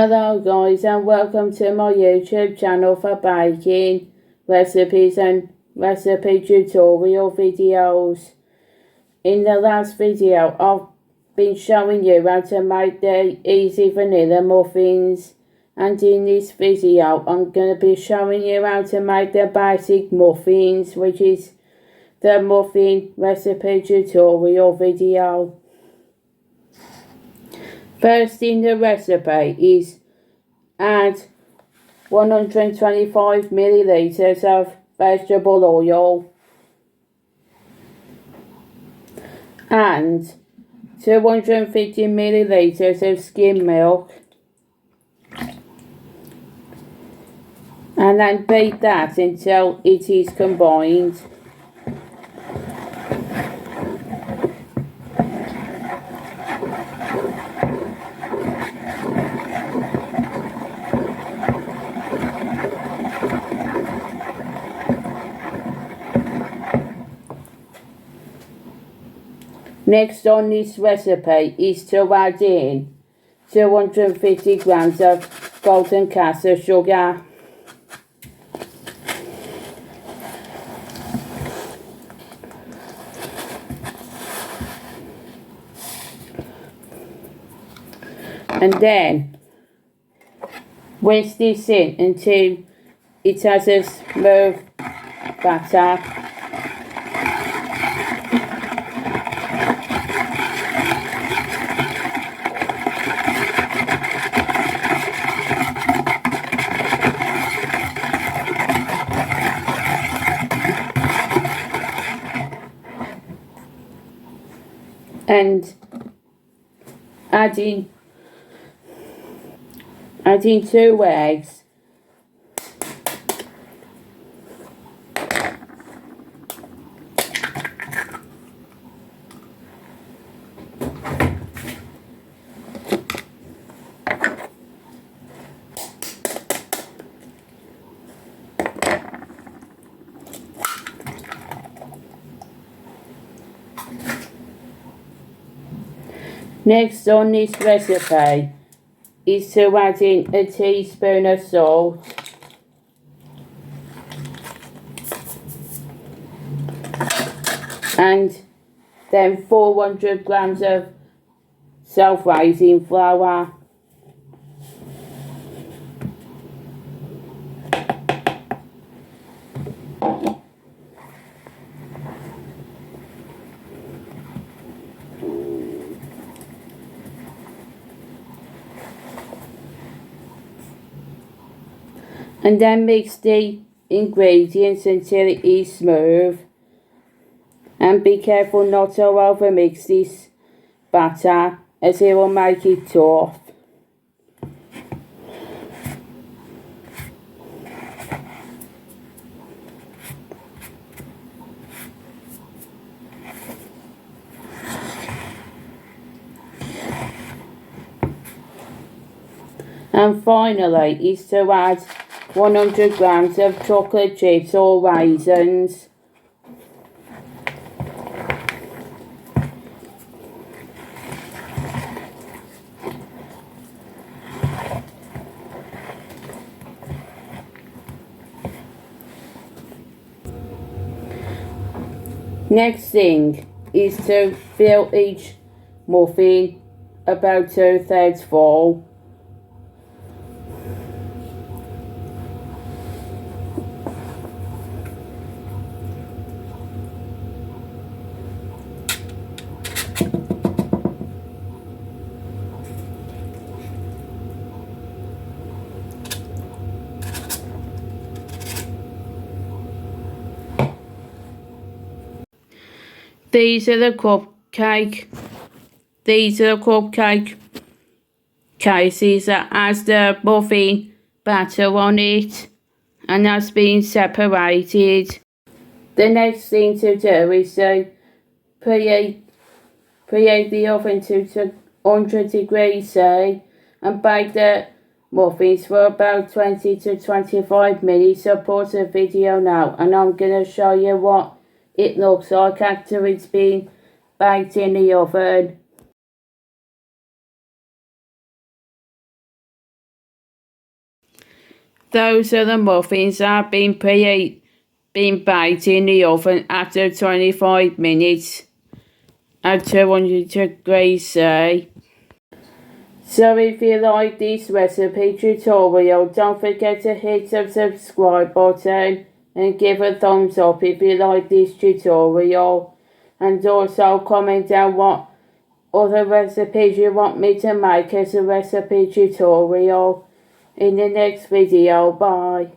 Hello guys, and welcome to my YouTube channel for baking recipes and recipe tutorial videos. In the last video I've been showing you how to make the easy vanilla muffins, and in this video I'm going to be showing you how to make the basic muffins, which is the muffin recipe tutorial video. First in the recipe is add 125 milliliters of vegetable oil and 250 milliliters of skim milk, and then beat that until it is combined. Next on this recipe is to add in 250 grams of golden castor sugar, and then whisk this in until it has a smooth batter. And adding 2 eggs, Next on this recipe is to add in a teaspoon of salt and then 400 grams of self-raising flour. And then mix the ingredients until it is smooth. And be careful not to over mix this batter, as it will make it tough. And finally is to add 100 grams of chocolate chips or raisins. Next thing is to fill each muffin about 2/3 full. These are the cupcake cases that has the muffin batter on it and has been separated. The next thing to do is to preheat the oven to 200 degrees C and bake the muffins for about 20 to 25 minutes. So pause the video now and I'm going to show you what it looks like after it's been baked in the oven. Those are the muffins that have been baked in the oven after 25 minutes at 200 degrees C. So if you like this recipe tutorial, don't forget to hit the subscribe button and give a thumbs up if you like this tutorial. And also comment down what other recipes you want me to make as a recipe tutorial in the next video. Bye.